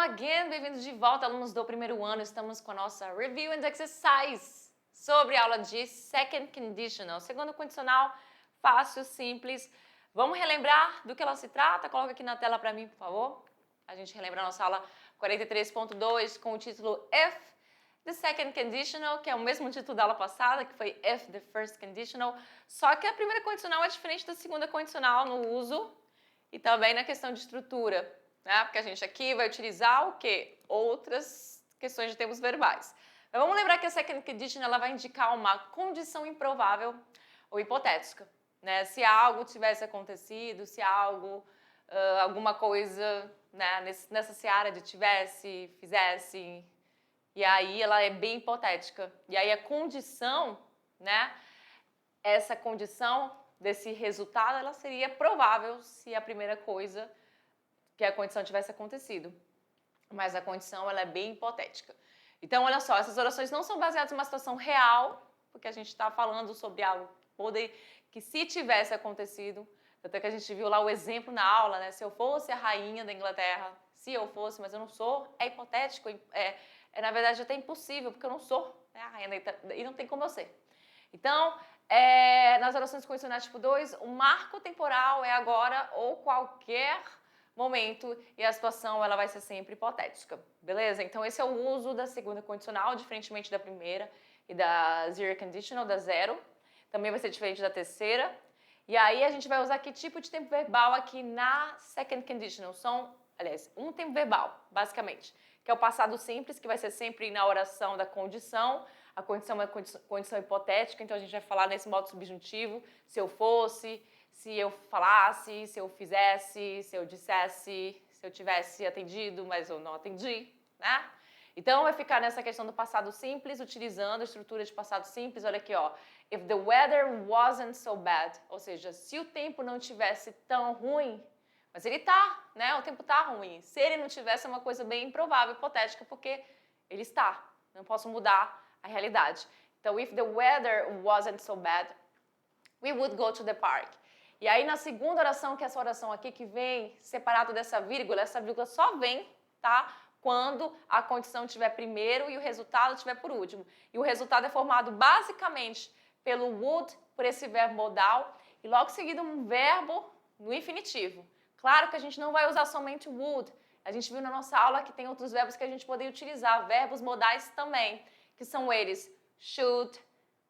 again, bem-vindos de volta, alunos do primeiro ano. Estamos com a nossa Review and Exercise sobre a aula de Second Conditional, segundo condicional, fácil, simples. Vamos relembrar do que ela se trata? Coloca aqui na tela para mim, por favor. A gente relembra a nossa aula 43.2 com o título If the Second Conditional, que é o mesmo título da aula passada, que foi If the First Conditional, só que a primeira condicional é diferente da segunda condicional no uso e também na questão de estrutura. Né? Porque a gente aqui vai utilizar o quê? Outras questões de tempos verbais. Mas vamos lembrar que a second condition ela vai indicar uma condição improvável ou hipotética. Né? Se algo tivesse acontecido, se algo, alguma coisa né, nessa seara de tivesse, fizesse, e aí ela é bem hipotética. E aí a condição, né, essa condição desse resultado, ela seria provável se a primeira coisa que a condição tivesse acontecido. Mas a condição ela é bem hipotética. Então, olha só, essas orações não são baseadas em uma situação real, porque a gente está falando sobre algo que se tivesse acontecido, até que a gente viu lá o exemplo na aula, né? Se eu fosse a rainha da Inglaterra, se eu fosse, mas eu não sou, é hipotético, na verdade até impossível, porque eu não sou né, a rainha da Inglaterra, e não tem como eu ser. Então, nas orações condicionais tipo 2, o marco temporal é agora ou qualquer momento e a situação ela vai ser sempre hipotética, beleza? Então esse é o uso da segunda condicional, diferentemente da primeira e da zero conditional, da zero. Também vai ser diferente da terceira. E aí a gente vai usar que tipo de tempo verbal aqui na second conditional? Aliás, um tempo verbal, basicamente, que é o passado simples, que vai ser sempre na oração da condição. A condição é uma condição hipotética, então a gente vai falar nesse modo subjuntivo, se eu fosse, se eu falasse, se eu fizesse, se eu dissesse, se eu tivesse atendido, mas eu não atendi, né? Então, vai ficar nessa questão do passado simples, utilizando a estrutura de passado simples. Olha aqui, ó. If the weather wasn't so bad, ou seja, se o tempo não tivesse tão ruim, mas ele tá, né? O tempo tá ruim. Se ele não tivesse, é uma coisa bem improvável, hipotética, porque ele está. Não posso mudar a realidade. Então, if the weather wasn't so bad, we would go to the park. E aí, na segunda oração, que é essa oração aqui, que vem separado dessa vírgula, essa vírgula só vem, tá? Quando a condição estiver primeiro e o resultado estiver por último. E o resultado é formado basicamente pelo would, por esse verbo modal, e logo seguido um verbo no infinitivo. Claro que a gente não vai usar somente would. A gente viu na nossa aula que tem outros verbos que a gente poderia utilizar, verbos modais também, que são eles should,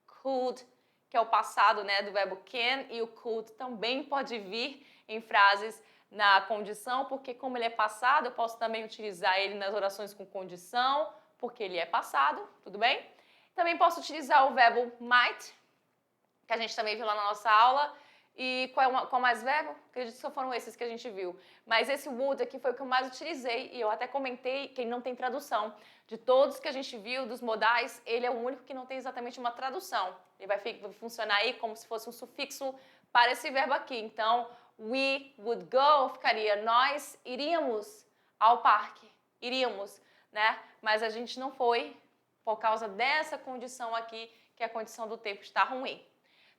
could, que é o passado né, do verbo can, e o could também pode vir em frases na condição, porque como ele é passado, eu posso também utilizar ele nas orações com condição, porque ele é passado, tudo bem? Também posso utilizar o verbo might, que a gente também viu lá na nossa aula. E qual mais verbo? Acredito que só foram esses que a gente viu. Mas esse would aqui foi o que eu mais utilizei e eu até comentei que ele não tem tradução. De todos que a gente viu, dos modais, ele é o único que não tem exatamente uma tradução. Ele vai funcionar aí como se fosse um sufixo para esse verbo aqui. Então, we would go ficaria nós iríamos ao parque. Iríamos, né? Mas a gente não foi por causa dessa condição aqui, que é a condição do tempo está ruim.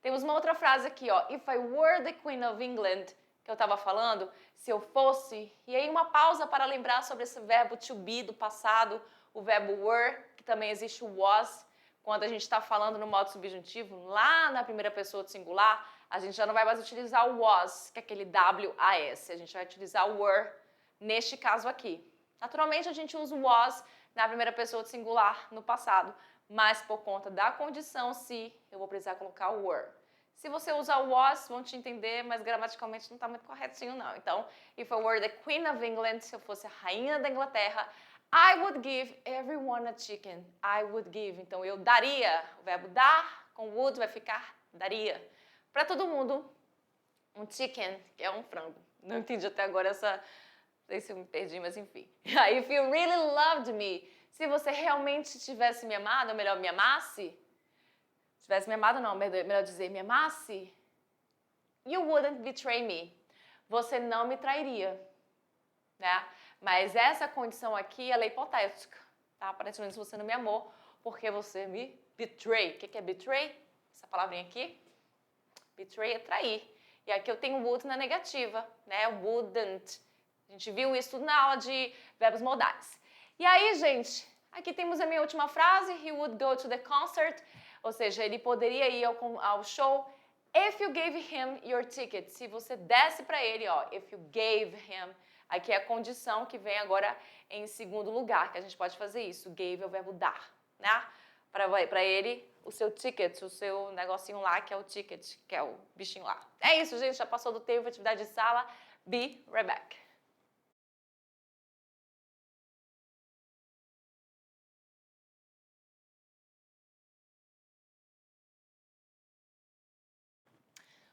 Temos uma outra frase aqui, ó. If I were the Queen of England, que eu estava falando, se eu fosse. E aí uma pausa para lembrar sobre esse verbo to be do passado, o verbo were, que também existe o was. Quando a gente está falando no modo subjuntivo, lá na primeira pessoa do singular, a gente já não vai mais utilizar o was, que é aquele WAS. A gente vai utilizar o were neste caso aqui. Naturalmente, a gente usa o was na primeira pessoa do singular no passado, mas por conta da condição se, eu vou precisar colocar o were. Se você usar o was, vão te entender, mas gramaticalmente não está muito corretinho não. Então, if I were the Queen of England, se eu fosse a rainha da Inglaterra, I would give everyone a chicken. I would give. Então, eu daria. O verbo dar com would vai ficar daria. Para todo mundo, um chicken, que é um frango. Não entendi até agora essa... Não sei se eu me perdi, mas enfim. If you really loved me, se você realmente tivesse me amado, ou melhor, me amasse, tivesse me amado não, melhor dizer, me amasse, you wouldn't betray me. Você não me trairia, né? Mas essa condição aqui, ela é hipotética, tá? Aparentemente você não me amou, porque você me betray. O que é betray? Essa palavrinha aqui. Betray é trair. E aqui eu tenho would na negativa, né? Wouldn't. A A gente viu isso tudo na aula de verbos modais. E aí, gente, aqui temos a minha última frase. He would go to the concert. Ou seja, ele poderia ir ao show if you gave him your ticket. Se você desse para ele, ó, if you gave him. Aqui é a condição que vem agora em segundo lugar, que a gente pode fazer isso. Gave é o verbo dar, né? Para ele, o seu ticket, o seu negocinho lá, que é o ticket, que é o bichinho lá. É isso, gente. Já passou do tempo, atividade de sala. Be right back.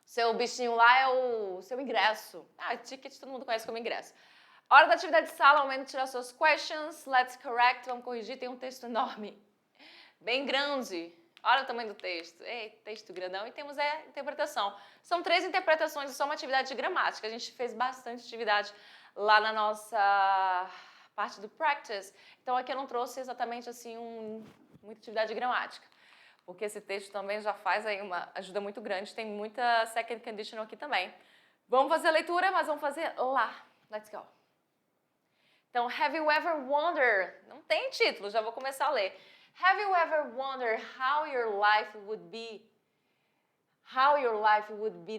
Seu bichinho lá é o seu ingresso. Ah, ticket todo mundo conhece como ingresso. Hora da atividade de sala, momento de tirar suas questions. Let's correct, vamos corrigir. Tem um texto enorme, bem grande. Olha o tamanho do texto. Ei, texto grandão. E temos a interpretação. São 3 interpretações e só uma atividade de gramática. A gente fez bastante atividade lá na nossa parte do practice. Então aqui eu não trouxe exatamente assim muita atividade de gramática. Porque esse texto também já faz aí uma ajuda muito grande. Tem muita second conditional aqui também. Vamos fazer a leitura, mas vamos fazer lá. Let's go. Então, have you ever wondered? Não tem título, já vou começar a ler. Have you ever wondered how your life would be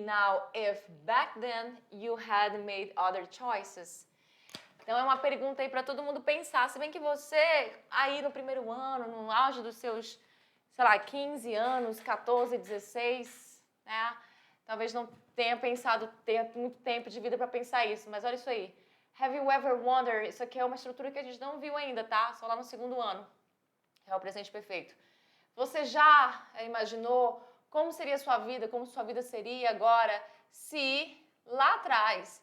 now if back then you had made other choices? Então é uma pergunta aí para todo mundo pensar. Se bem que você aí no primeiro ano, no auge dos seus, sei lá, 15 anos, 14, 16, né? Talvez não tenha muito tempo de vida para pensar isso, mas olha isso aí. Have you ever wondered? Isso aqui é uma estrutura que a gente não viu ainda, tá? Só lá no segundo ano. É o presente perfeito. Você já imaginou como seria a sua vida, como sua vida seria agora se lá atrás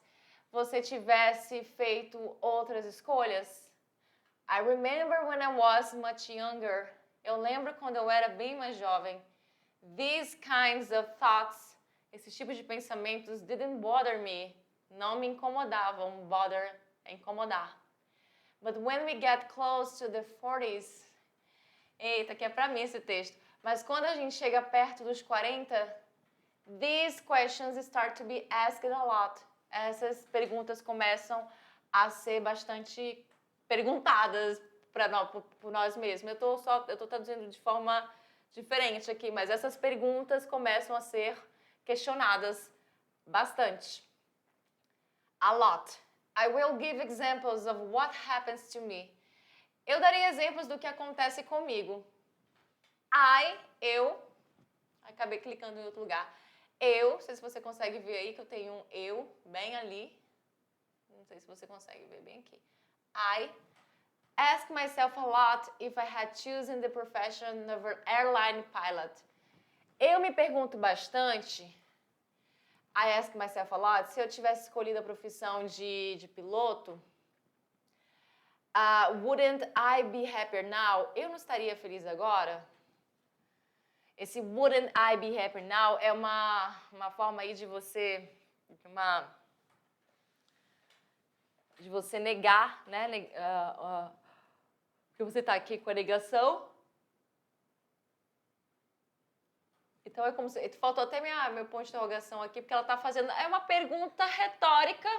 você tivesse feito outras escolhas? I remember when I was much younger. Eu lembro quando eu era bem mais jovem. These kinds of thoughts, esses tipos de pensamentos didn't bother me. Não me incomodavam. Bother é incomodar. But when we get close to the 40s, eita, que é pra mim esse texto. Mas quando a gente chega perto dos 40, these questions start to be asked a lot. Essas perguntas começam a ser bastante perguntadas por nós mesmos. Eu tô traduzindo de forma diferente aqui, mas essas perguntas começam a ser questionadas bastante. A lot. I will give examples of what happens to me. Eu darei exemplos do que acontece comigo. Eu, acabei clicando em outro lugar. Não sei se você consegue ver aí que eu tenho um eu bem ali. Não sei se você consegue ver bem aqui. I ask myself a lot if I had chosen the profession of an airline pilot. Eu me pergunto bastante. I ask myself a lot, se eu tivesse escolhido a profissão de piloto, wouldn't I be happier now? Eu não estaria feliz agora? Esse wouldn't I be happier now é uma forma aí de você negar, né? Que você está aqui com a negação. Então é como se... Faltou até meu ponto de interrogação aqui, porque ela está fazendo... É uma pergunta retórica,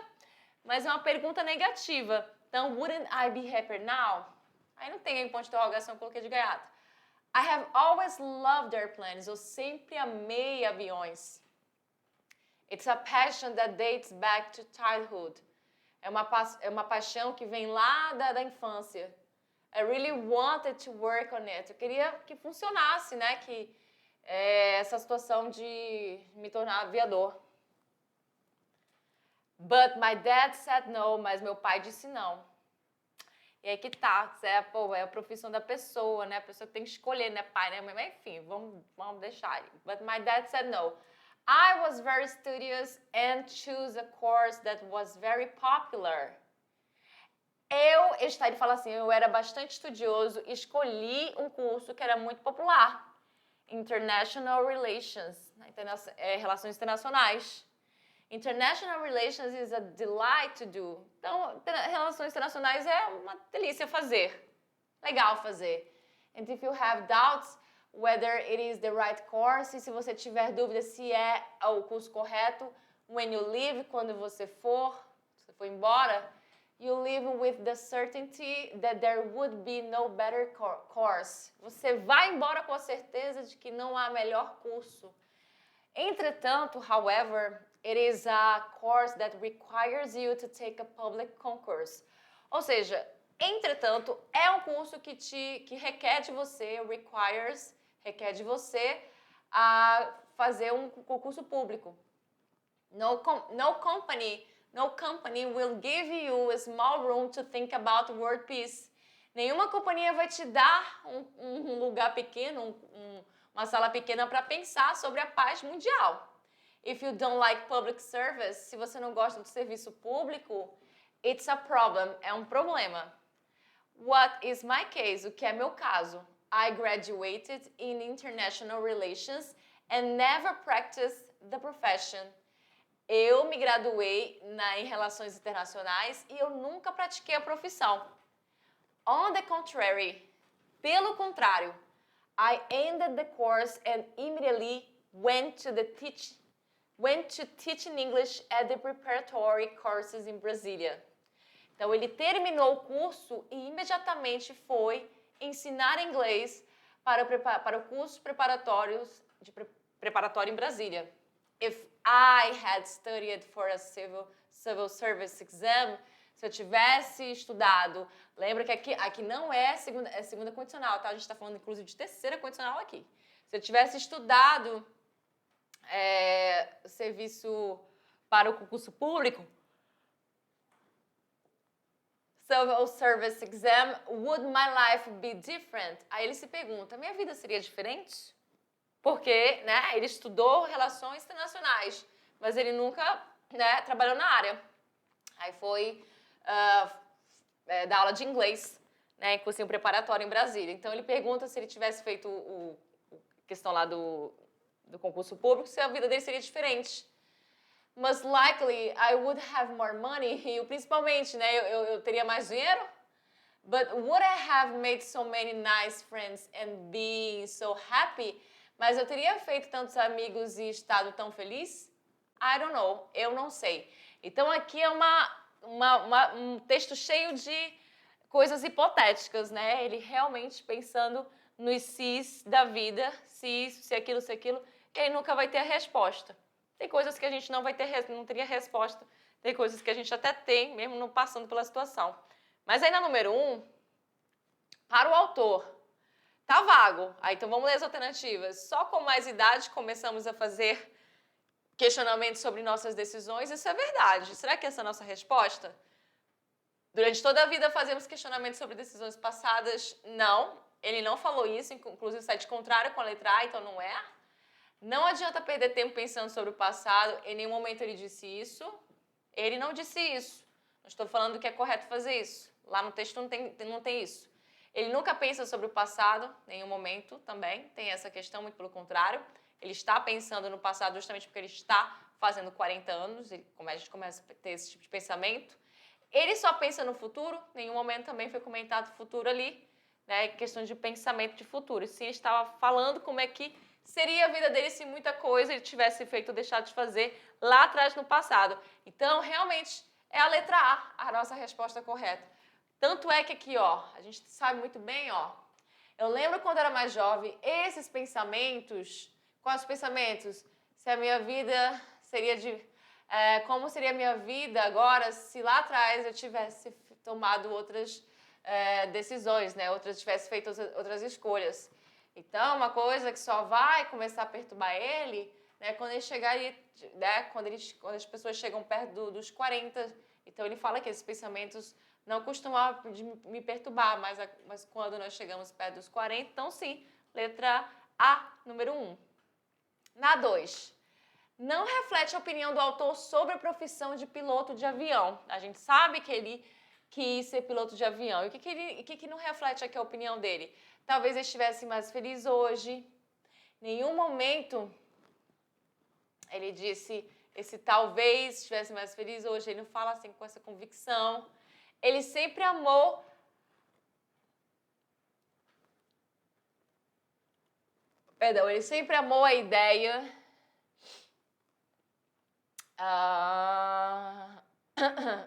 mas é uma pergunta negativa. Então, wouldn't I be happier now? Aí não tem aí ponto de interrogação, eu coloquei de gaiato. I have always loved airplanes. Eu sempre amei aviões. It's a passion that dates back to childhood. É uma paixão que vem lá da infância. I really wanted to work on it. Eu queria que funcionasse, né? Que essa situação de me tornar aviador. But my dad said no, mas meu pai disse não. E aí que tá, é a profissão da pessoa, né? A pessoa tem que escolher, né? Pai, né? Mas enfim, vamos deixar. But my dad said no. I was very studious and chose a course that was very popular. Ele fala assim, eu era bastante estudioso e escolhi um curso que era muito popular. International Relations, relações internacionais. International Relations is a delight to do. Então, relações internacionais é uma delícia fazer. Legal fazer. And if you have doubts whether it is the right course, e se você tiver dúvida se é o curso correto, when you leave, quando você for embora, you live with the certainty that there would be no better course. Você vai embora com a certeza de que não há melhor curso. Entretanto, however, it is a course that requires you to take a public concourse. Ou seja, entretanto, é um curso que requer de você, requer de você a fazer um concurso público. No company will give you a small room to think about world peace. Nenhuma companhia vai te dar um lugar pequeno, uma sala pequena para pensar sobre a paz mundial. If you don't like public service, se você não gosta do serviço público, it's a problem, é um problema. What is my case? O que é meu caso? I graduated in international relations and never practiced the profession. Eu me graduei em relações internacionais e eu nunca pratiquei a profissão. On the contrary, pelo contrário, I ended the course and immediately went to teaching English at the preparatory courses in Brasília. Então ele terminou o curso e imediatamente foi ensinar inglês para o curso preparatório em Brasília. If I had studied for a civil service exam, se eu tivesse estudado, lembra que aqui não é segunda condicional, tá? A gente está falando inclusive de terceira condicional aqui. Se eu tivesse estudado serviço para o concurso público, civil service exam, would my life be different? Aí ele se pergunta, minha vida seria diferente? Porque, né, ele estudou relações internacionais, mas ele nunca, né, trabalhou na área. Aí foi dar aula de inglês, né, em cursinho preparatório em Brasília. Então ele pergunta se ele tivesse feito a questão lá do concurso público, se a vida dele seria diferente. Most likely I would have more money, e principalmente, né, eu teria mais dinheiro. But would I have made so many nice friends and be so happy? Mas eu teria feito tantos amigos e estado tão feliz? I don't know, eu não sei. Então aqui é um texto cheio de coisas hipotéticas, né? Ele realmente pensando nos sis da vida, se isso, se aquilo, e ele nunca vai ter a resposta. Tem coisas que a gente não teria resposta, tem coisas que a gente até tem, mesmo não passando pela situação. Mas aí na número 1, para o autor, tá vago. Aí então vamos ler as alternativas. Só com mais idade começamos a fazer questionamentos sobre nossas decisões. Isso é verdade. Será que essa é a nossa resposta? Durante toda a vida fazemos questionamentos sobre decisões passadas? Não. Ele não falou isso, inclusive sai de contrário com a letra A, então não é. Não adianta perder tempo pensando sobre o passado. Em nenhum momento ele disse isso. Ele não disse isso. Não estou falando que é correto fazer isso. Lá no texto não tem isso. Ele nunca pensa sobre o passado, em nenhum momento também. Tem essa questão, muito pelo contrário. Ele está pensando no passado justamente porque ele está fazendo 40 anos. A gente começa a ter esse tipo de pensamento. Ele só pensa no futuro. Em nenhum momento também foi comentado o futuro ali. Né? Questão de pensamento de futuro. Sim, ele estava falando como é que seria a vida dele se muita coisa ele tivesse feito ou deixado de fazer lá atrás no passado. Então, realmente, é a letra A nossa resposta correta. Tanto é que aqui, ó, a gente sabe muito bem, ó. Eu lembro quando eu era mais jovem, esses pensamentos, quais os pensamentos? Se a minha vida seria como seria a minha vida agora se lá atrás eu tivesse tomado outras decisões, né? Tivesse feito outras escolhas. Então, uma coisa que só vai começar a perturbar ele, né, quando ele chegar, né, quando as pessoas chegam perto dos 40. Então, ele fala que esses pensamentos não costumavam me perturbar, mas quando nós chegamos perto dos 40, então sim, letra A, número 1. Na 2, não reflete a opinião do autor sobre a profissão de piloto de avião. A gente sabe que ele quis ser piloto de avião. E o que não reflete aqui a opinião dele? Talvez ele estivesse mais feliz hoje. Nenhum momento ele disse esse talvez estivesse mais feliz hoje. Ele não fala assim com essa convicção. Ele sempre amou ele sempre amou a ideia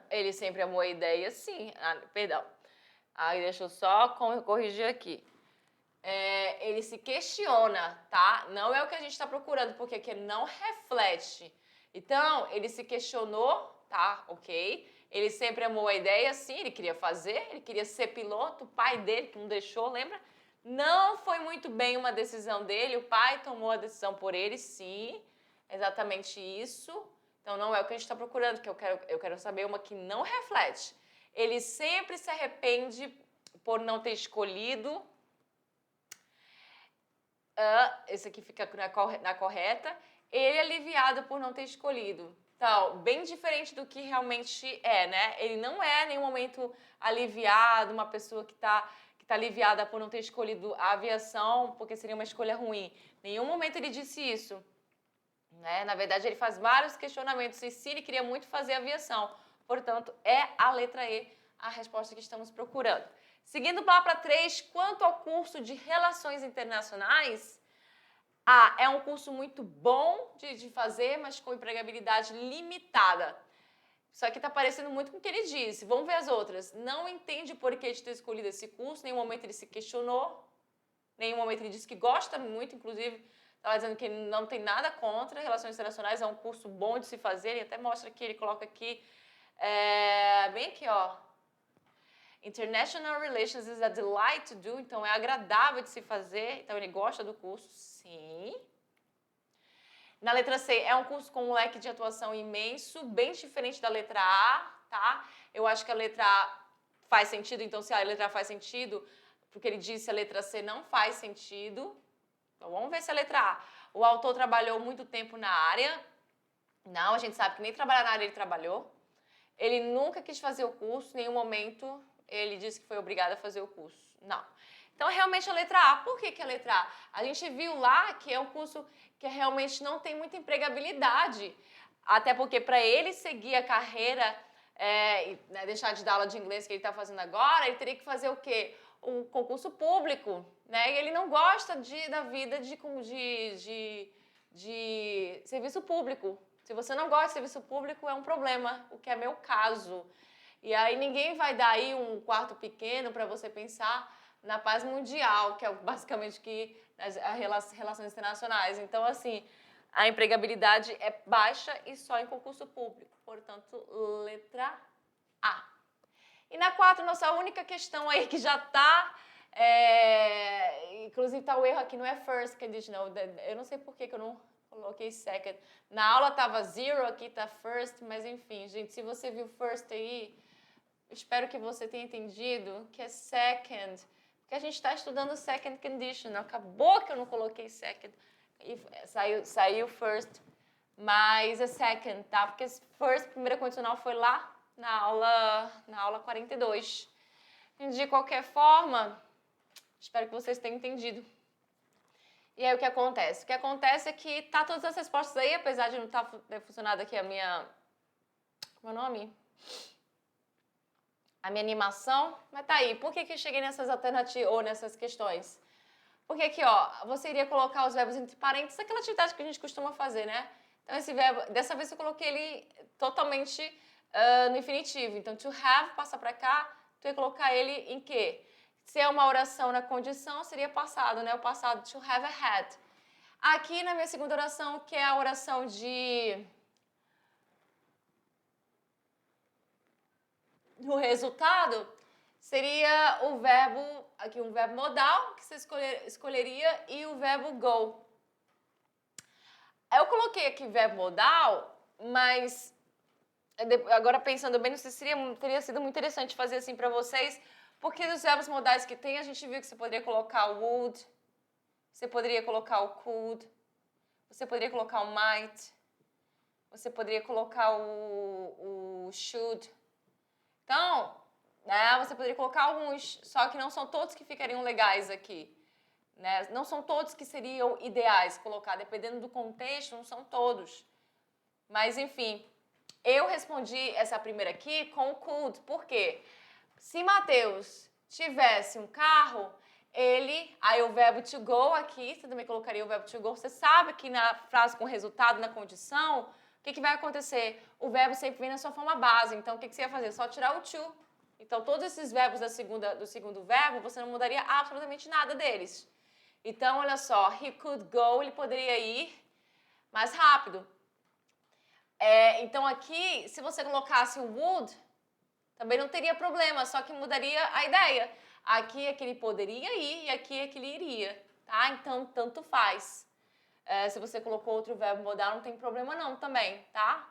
Ele sempre amou a ideia, sim. Perdão. Aí deixa eu só corrigir aqui. Ele se questiona, tá? Não é o que a gente está procurando, porque aqui não reflete. Então, ele se questionou, tá? Ok. Ele sempre amou a ideia, sim, ele queria fazer, ele queria ser piloto, o pai dele que não deixou, lembra? Não foi muito bem uma decisão dele, o pai tomou a decisão por ele, sim, exatamente isso. Então, não é o que a gente está procurando, que eu quero saber uma que não reflete. Ele sempre se arrepende por não ter escolhido. Esse aqui fica na correta. Ele é aliviado por não ter escolhido. Então, bem diferente do que realmente é, né? Ele não é em nenhum momento aliviado, uma pessoa que tá aliviada por não ter escolhido a aviação, porque seria uma escolha ruim. Em nenhum momento ele disse isso. Né? Na verdade, ele faz vários questionamentos. E se ele queria muito fazer aviação. Portanto, é a letra E a resposta que estamos procurando. Seguindo lá para 3, quanto ao curso de Relações Internacionais, é um curso muito bom de fazer, mas com empregabilidade limitada. Isso aqui está parecendo muito com o que ele disse. Vamos ver as outras. Não entende por que de ter escolhido esse curso, em nenhum momento ele se questionou, em nenhum momento ele disse que gosta muito, inclusive estava dizendo que ele não tem nada contra. Relações Internacionais é um curso bom de se fazer, ele até mostra aqui, ele coloca aqui, bem aqui, ó. International Relations is a delight to do, então é agradável de se fazer, então ele gosta do curso, sim. Na letra C, é um curso com um leque de atuação imenso, bem diferente da letra A, tá? Eu acho que a letra A faz sentido, então se a letra A faz sentido, porque ele disse a letra C não faz sentido. Então vamos ver se a letra A. O autor trabalhou muito tempo na área. Não, a gente sabe que nem trabalhar na área ele trabalhou. Ele nunca quis fazer o curso, em nenhum momento ele disse que foi obrigado a fazer o curso. Não. Então, realmente a letra A. Por que a letra A? A gente viu lá que é um curso que realmente não tem muita empregabilidade. Até porque para ele seguir a carreira, né, deixar de dar aula de inglês que ele está fazendo agora, ele teria que fazer o quê? Um concurso público. Né? E ele não gosta da vida de serviço público. Se você não gosta de serviço público, é um problema, o que é meu caso. E aí ninguém vai dar aí um quarto pequeno para você pensar na paz mundial, que é basicamente que as relações internacionais. Então, assim, a empregabilidade é baixa e só em concurso público. Portanto, letra A. E na 4, nossa única questão aí que já está... inclusive está o erro aqui, não é first conditional. Eu não sei por que eu não coloquei second. Na aula estava 0, aqui está first, mas enfim, gente, se você viu first aí, espero que você tenha entendido que é second, porque a gente está estudando second conditional. Acabou que eu não coloquei second, e saiu first, mas é second, tá? Porque first, primeira condicional, foi lá na aula 42. De qualquer forma, espero que vocês tenham entendido. E aí o que acontece? O que acontece é que tá todas as respostas aí, apesar de não ter funcionado aqui a minha... Como é o nome? A minha animação, mas tá aí. Por que eu cheguei nessas alternativas ou nessas questões? Porque aqui, ó, você iria colocar os verbos entre parênteses, aquela atividade que a gente costuma fazer, né? Então esse verbo, dessa vez eu coloquei ele totalmente no infinitivo. Então to have passa para cá, tu ia colocar ele em quê? Se é uma oração na condição, seria passado, né? O passado to have had. Aqui na minha segunda oração, que é a oração no resultado, seria o verbo, aqui um verbo modal, que você escolheria, e o verbo go. Eu coloquei aqui verbo modal, mas agora pensando bem, não sei se teria sido muito interessante fazer assim para vocês, porque dos verbos modais que tem, a gente viu que você poderia colocar o would, você poderia colocar o could, você poderia colocar o might, você poderia colocar o should. Então, né, você poderia colocar alguns, só que não são todos que ficariam legais aqui. Né? Não são todos que seriam ideais colocar, dependendo do contexto, não são todos. Mas, enfim, eu respondi essa primeira aqui com o could. Por quê? Se Mateus tivesse um carro, aí o verbo to go aqui, você também colocaria o verbo to go. Você sabe que na frase com resultado, na condição, o que vai acontecer? O verbo sempre vem na sua forma base. Então, o que você ia fazer? Só tirar o to. Então, todos esses verbos do segundo verbo, você não mudaria absolutamente nada deles. Então, olha só, he could go, ele poderia ir mais rápido. Então, aqui, se você colocasse o would, também não teria problema, só que mudaria a ideia. Aqui é que ele poderia ir e aqui é que ele iria, tá? Então, tanto faz. Se você colocou outro verbo modal, não tem problema não também, tá?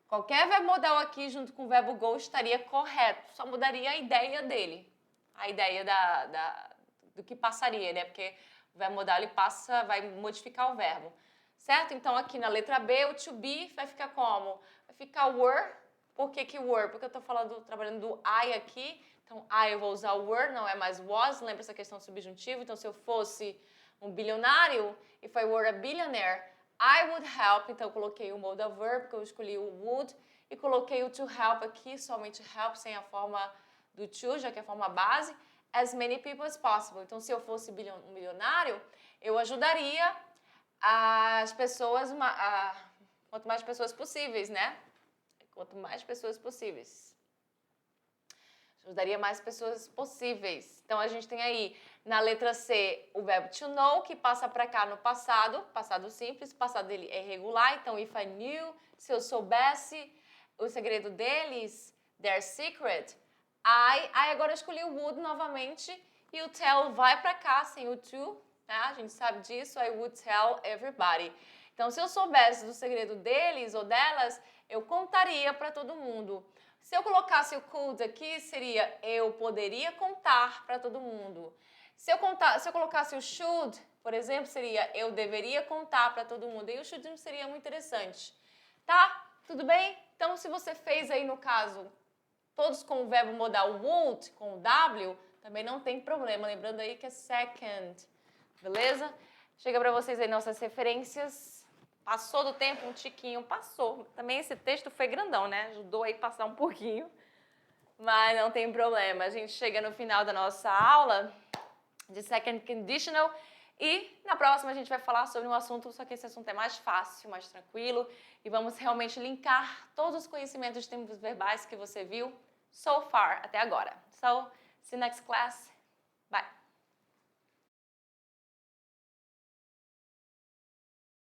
Qualquer verbo modal aqui junto com o verbo go estaria correto, só mudaria a ideia dele. A ideia do que passaria, né? Porque o verbo modal ele vai modificar o verbo. Certo? Então, aqui na letra B, o to be vai ficar como? Vai ficar were. Por que were? Porque eu estou trabalhando do I aqui. Então, I eu vou usar o were, não é mais was. Lembra essa questão subjuntiva? Então, se eu fosse um bilionário, if I were a billionaire, I would help. Então, eu coloquei o modal verb, porque eu escolhi o would. E coloquei o to help aqui, somente help, sem a forma do to, já que é a forma base. As many people as possible. Então, se eu fosse um milionário, eu ajudaria as pessoas, quanto mais pessoas possíveis, né? Quanto mais pessoas possíveis. Ajudaria mais pessoas possíveis. Então, a gente tem aí, na letra C, o verbo to know, que passa para cá no passado simples, o passado dele é regular. Então, if I knew, se eu soubesse o segredo deles, their secret, agora eu escolhi o would novamente, e o tell vai para cá, sem o to, né? A gente sabe disso, I would tell everybody. Então, se eu soubesse do segredo deles ou delas, eu contaria para todo mundo. Se eu colocasse o could aqui, seria eu poderia contar para todo mundo. Se eu colocasse o should, por exemplo, seria eu deveria contar para todo mundo. E o should não seria muito interessante. Tá? Tudo bem? Então, se você fez aí, no caso, todos com o verbo modal would, com o W, também não tem problema. Lembrando aí que é second. Beleza? Chega para vocês aí nossas referências. Passou do tempo um tiquinho, passou. Também esse texto foi grandão, né? Ajudou aí a passar um pouquinho. Mas não tem problema. A gente chega no final da nossa aula de second conditional e na próxima a gente vai falar sobre um assunto, só que esse assunto é mais fácil, mais tranquilo e vamos realmente linkar todos os conhecimentos de tempos verbais que você viu so far, até agora. So, see you next class. Bye.